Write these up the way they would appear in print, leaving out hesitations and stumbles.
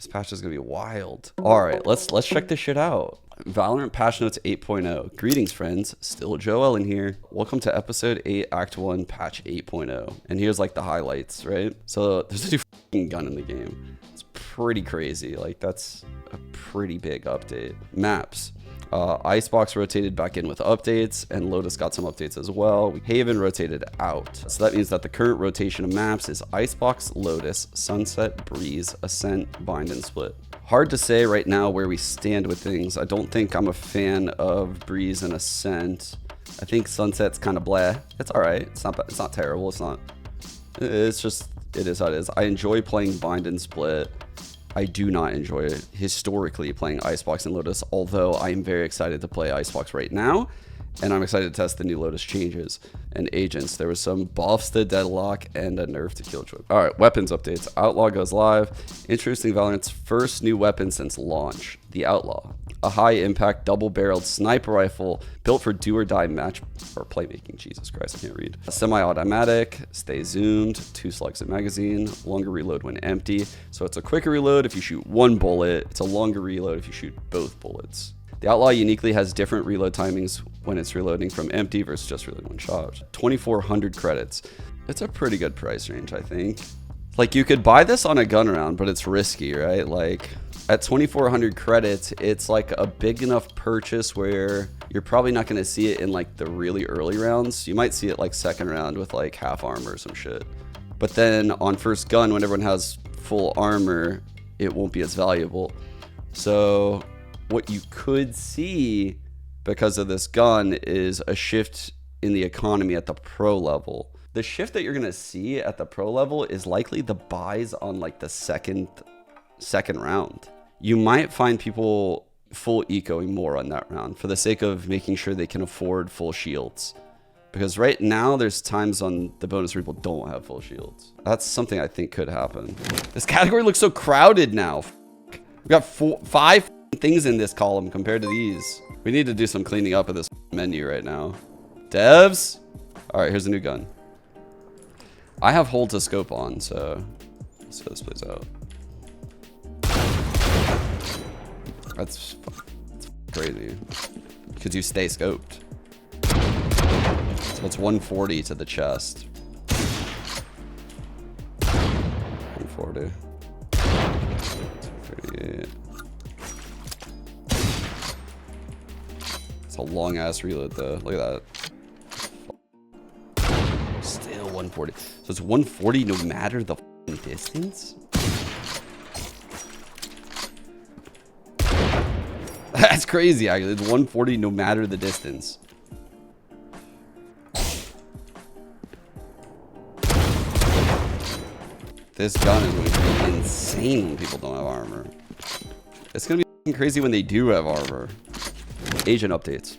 This patch is gonna be wild. All right, let's check this shit out. Valorant Patch Notes 8.0. Greetings, friends. Still Joe Ellen here. Welcome to episode 8, Act 1, Patch 8.0. And here's like the highlights, right? So there's a new fucking gun in the game. It's pretty crazy. Like that's a pretty big update. Maps. Icebox rotated back in with updates, and Lotus got some updates as well. Haven rotated out. So that means that the current rotation of maps is Icebox, Lotus, Sunset, Breeze, Ascent, Bind, and Split. Hard to say right now where we stand with things. I don't think I'm a fan of Breeze and Ascent. I think Sunset's kind of blah. It's all right. It's not terrible. It's just, it is how it is. I enjoy playing Bind and Split. I do not enjoy historically playing Icebox and Lotus, although I am very excited to play Icebox right now, and I'm excited to test the new Lotus changes and agents. There was some buffs to Deadlock and a nerf to Killjoy. All right, weapons updates. Outlaw goes live. Introducing Valorant's first new weapon since launch, the Outlaw. A high-impact, double-barreled sniper rifle built for do-or-die match or playmaking. Jesus Christ, I can't read. A semi-automatic, stay zoomed, 2 slugs a magazine, longer reload when empty. So it's a quicker reload if you shoot one bullet. It's a longer reload if you shoot both bullets. The Outlaw uniquely has different reload timings when it's reloading from empty versus just reloading one shot. 2,400 credits. It's a pretty good price range, I think. Like, you could buy this on a gun round, but it's risky, right? Like, at 2,400 credits, it's like a big enough purchase where you're probably not going to see it in like the really early rounds. You might see it like second round with like half armor or some shit. But then on first gun, when everyone has full armor, it won't be as valuable. So what you could see because of this gun is a shift in the economy at the pro level. The shift that you're going to see at the pro level is likely the buys on like the second round. You might find people full ecoing more on that round for the sake of making sure they can afford full shields. Because right now there's times on the bonus where people don't have full shields. That's something I think could happen. This category looks so crowded now. We got 5 things in this column compared to these. We need to do some cleaning up of this menu right now. Devs. All right, here's a new gun. I have hold to scope on, so let's see how this plays out. That's crazy because you stay scoped. So it's 140 to the chest. 140. 38. It's a long ass reload though. Look at that. Still 140. So it's 140 no matter the distance? That's crazy, actually. It's 140 no matter the distance. This gun is going to be insane when people don't have armor. It's going to be crazy when they do have armor. Agent updates.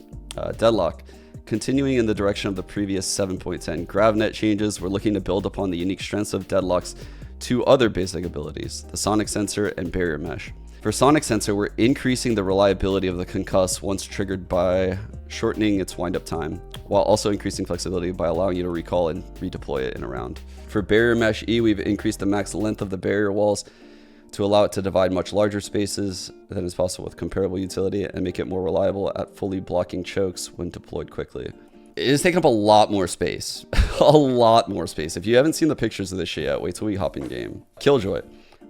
Deadlock. Continuing in the direction of the previous 7.10 GravNet changes, we're looking to build upon the unique strengths of Deadlock's 2 other basic abilities, the Sonic Sensor and Barrier Mesh. For Sonic Sensor, we're increasing the reliability of the concuss once triggered by shortening its windup time, while also increasing flexibility by allowing you to recall and redeploy it in a round. For Barrier Mesh E, we've increased the max length of the barrier walls to allow it to divide much larger spaces than is possible with comparable utility and make it more reliable at fully blocking chokes when deployed quickly. It is taking up a lot more space. A lot more space. If you haven't seen the pictures of this shit yet, wait till we hop in game. Killjoy.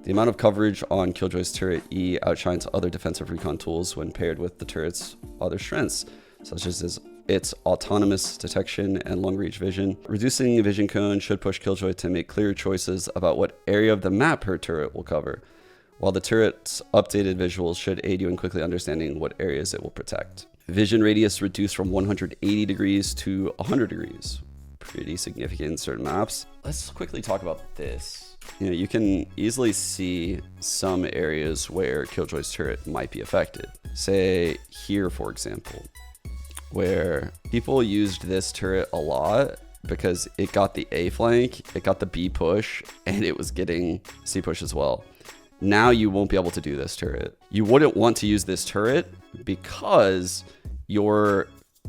The amount of coverage on Killjoy's turret E outshines other defensive recon tools when paired with the turret's other strengths, such as its autonomous detection and long-range vision. Reducing vision cone should push Killjoy to make clearer choices about what area of the map her turret will cover, while the turret's updated visuals should aid you in quickly understanding what areas it will protect. Vision radius reduced from 180 degrees to 100 degrees. Pretty significant in certain maps. Let's quickly talk about this. You know, you can easily see some areas where Killjoy's turret might be affected. Say here, for example, where people used this turret a lot because it got the A flank, it got the B push, and it was getting C push as well. Now you won't be able to do this turret. You wouldn't want to use this turret because your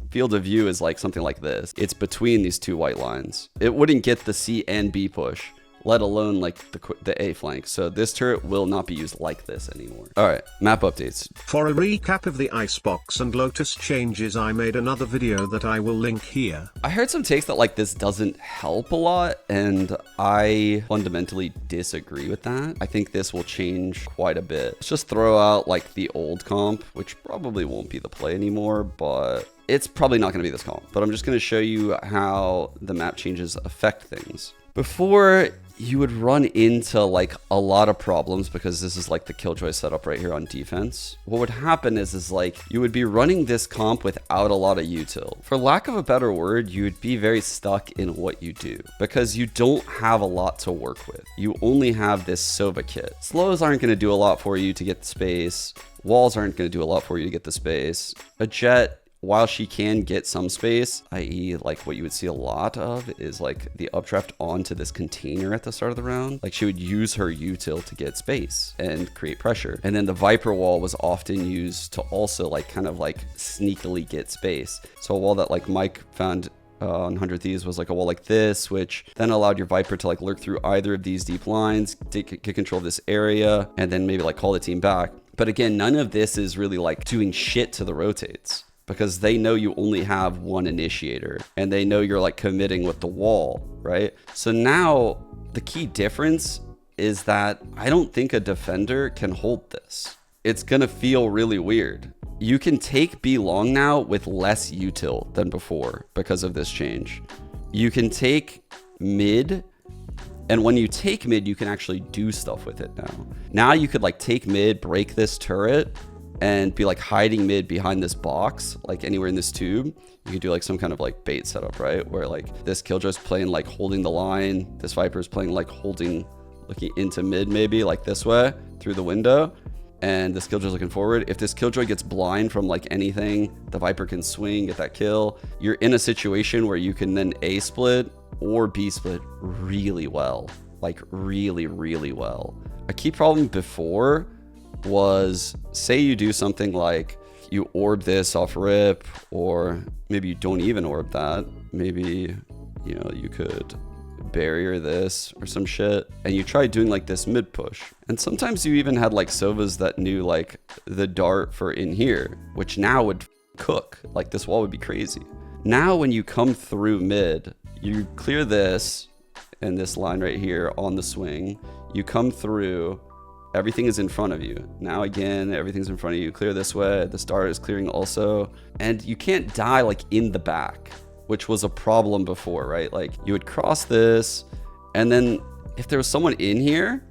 field of view is like something like this. It's between these 2 white lines. It wouldn't get the C and B push let alone like the A flank. So this turret will not be used like this anymore. All right, map updates. For a recap of the Icebox and Lotus changes, I made another video that I will link here. I heard some takes that like this doesn't help a lot, and I fundamentally disagree with that. I think this will change quite a bit. Let's just throw out like the old comp, which probably won't be the play anymore, but it's probably not going to be this comp. But I'm just going to show you how the map changes affect things. Before, you would run into like a lot of problems because this is like the Killjoy setup right here on defense. What would happen is like you would be running this comp without a lot of util. For lack of a better word, you would be very stuck in what you do because you don't have a lot to work with. You only have this Sova kit. Slows aren't going to do a lot for you to get the space. Walls aren't going to do a lot for you to get the space. A Jet, while she can get some space, i.e. like what you would see a lot of is like the updraft onto this container at the start of the round. Like she would use her util to get space and create pressure. And then the Viper wall was often used to also like kind of like sneakily get space. So a wall that like Mike found on 100 Thieves was like a wall like this, which then allowed your Viper to like lurk through either of these deep lines, get control of this area, and then maybe like call the team back. But again, none of this is really like doing shit to the rotates, because they know you only have one initiator and they know you're like committing with the wall, right? So now the key difference is that I don't think a defender can hold this. It's gonna feel really weird. You can take B long now with less util than before because of this change. You can take mid, and when you take mid, you can actually do stuff with it now. Now you could like take mid, break this turret, and be like hiding mid behind this box, like anywhere in this tube. You could do like some kind of like bait setup, right? Where like this Killjoy's playing like holding the line, this Viper's playing like holding, looking into mid maybe like this way through the window, and this Killjoy's looking forward. If this Killjoy gets blind from like anything, the Viper can swing, get that kill. You're in a situation where you can then A split or B split really well, like really, really well. A key problem before was, say you do something like you orb this off rip, or maybe you don't even orb that. Maybe, you know, you could barrier this or some shit, and you try doing like this mid push. And sometimes you even had like Sovas that knew like the dart for in here, which now would cook. Like this wall would be crazy. Now when you come through mid, you clear this and this line right here on the swing, you come through, everything is in front of you. Now again, everything's in front of you. Clear this way, the star is clearing also. And you can't die like in the back, which was a problem before, right? Like you would cross this, and then if there was someone in here,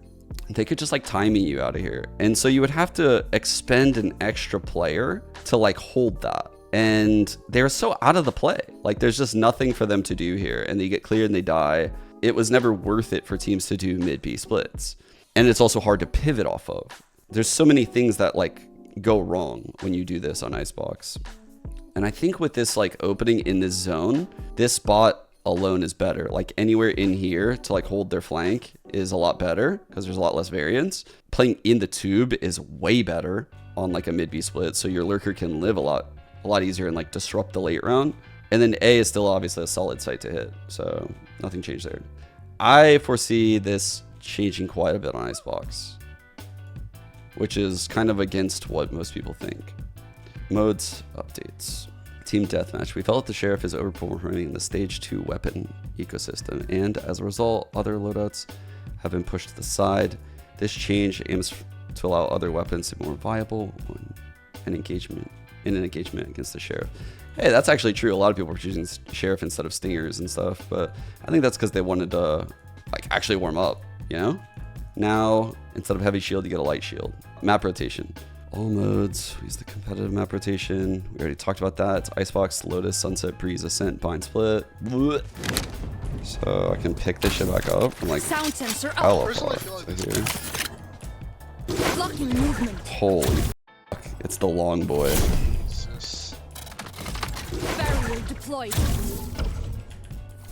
they could just like timing you out of here. And so you would have to expend an extra player to like hold that. And they're so out of the play. Like there's just nothing for them to do here, and they get cleared and they die. It was never worth it for teams to do mid B splits. And it's also hard to pivot off of. There's so many things that like go wrong when you do this on Icebox. And I think with this like opening in this zone, this spot alone is better. Like anywhere in here to like hold their flank is a lot better because there's a lot less variance. Playing in the tube is way better on like a mid B split. So your lurker can live a lot easier and like disrupt the late round. And then A is still obviously a solid site to hit. So nothing changed there. I foresee this changing quite a bit on Icebox, which is kind of against what most people think. Modes updates. Team Deathmatch. We felt that the Sheriff is overperforming in the stage 2 weapon ecosystem, and as a result, other loadouts have been pushed to the side. This change aims to allow other weapons to be more viable in an engagement against the Sheriff. Hey, that's actually true. A lot of people were choosing Sheriff instead of Stingers and stuff, but I think that's because they wanted to like actually warm up, you know? Now, instead of heavy shield, you get a light shield. Map rotation. All modes. We use the competitive map rotation. We already talked about that. It's Icebox, Lotus, Sunset, Breeze, Ascent, Bind, Split. Blech. So I can pick this shit back up from like sound sensor Outlaw. So here. Blocking movement. Holy fuck. It's the long boy. Barrier deployed.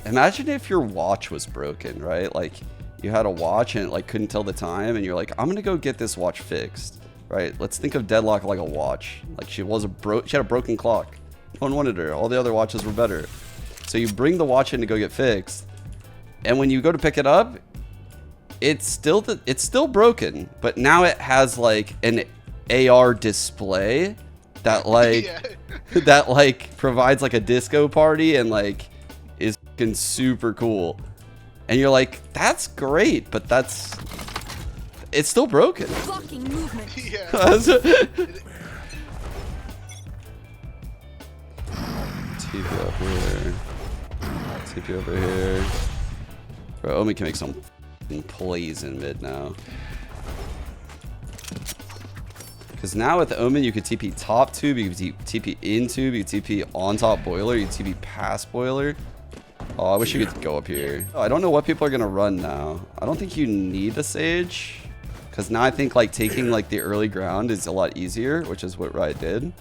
Imagine if your watch was broken, right? Like you had a watch and it like couldn't tell the time, and you're like, I'm gonna go get this watch fixed, right? Let's think of Deadlock like a watch. Like she had a broken clock. No one wanted her. All the other watches were better. So you bring the watch in to go get fixed, and when you go to pick it up, it's still broken, but now it has like an AR display that like that like provides like a disco party and like is fucking super cool. And you're like, that's great, but it's still broken. Blocking movement. Yeah. TP up here. TP over here. Bro, Omi can make some plays in mid now. Because now with Omen, you could TP top tube, you could TP in tube, you could TP on top boiler, you could TP past boiler. Oh, I wish you could go up here. Oh, I don't know what people are going to run now. I don't think you need the Sage. Because now I think like taking like the early ground is a lot easier, which is what Riot did.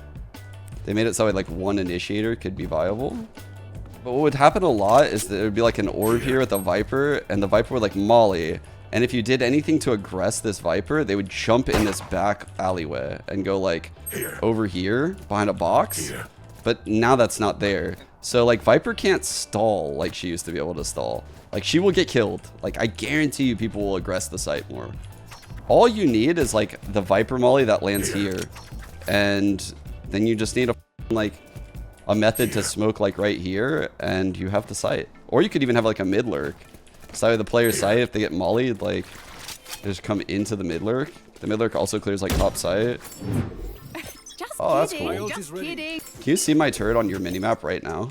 They made it so like one initiator could be viable. But what would happen a lot is that there would be like an orb here with a Viper, and the Viper would like molly. And if you did anything to aggress this Viper, they would jump in this back alleyway and go like over here behind a box. But now that's not there. So like Viper can't stall like she used to be able to stall. Like she will get killed. Like I guarantee you people will aggress the site more. All you need is like the Viper molly that lands here. And then you just need a method to smoke like right here and you have the site. Or you could even have like a mid lurk. Side of the player's site, if they get mollied, like they just come into the mid lurk. The mid lurk also clears like top site. Just Oh, that's kidding. cool. Just kidding. Can you see my turret on your minimap right now?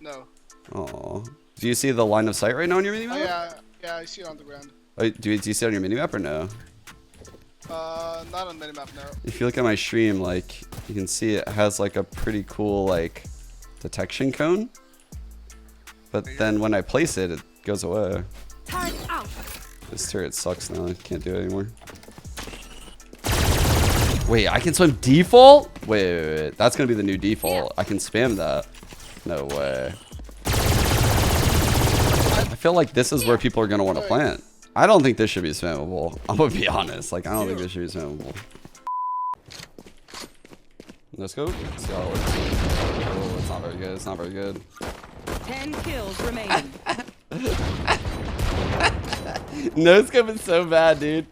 No. Oh. Do you see the line of sight right now on your minimap? Oh, yeah, I see it on the ground. Oh, do you see it on your minimap or no? Not on minimap, no. If you look at my stream, like you can see it has like a pretty cool like detection cone. But then when I place it, it goes away. Turret out. This turret sucks now. I can't do it anymore. Wait, I can swim default? Wait. That's gonna be the new default. I can spam that. No way. I feel like this is where people are gonna want to plant. I don't think this should be spammable. I'm gonna be honest. Like I don't think this should be spammable. Let's go. Let's see how it looks. Oh, it's not very good. It's not very good. 10 kills remaining. No scope is so bad, dude.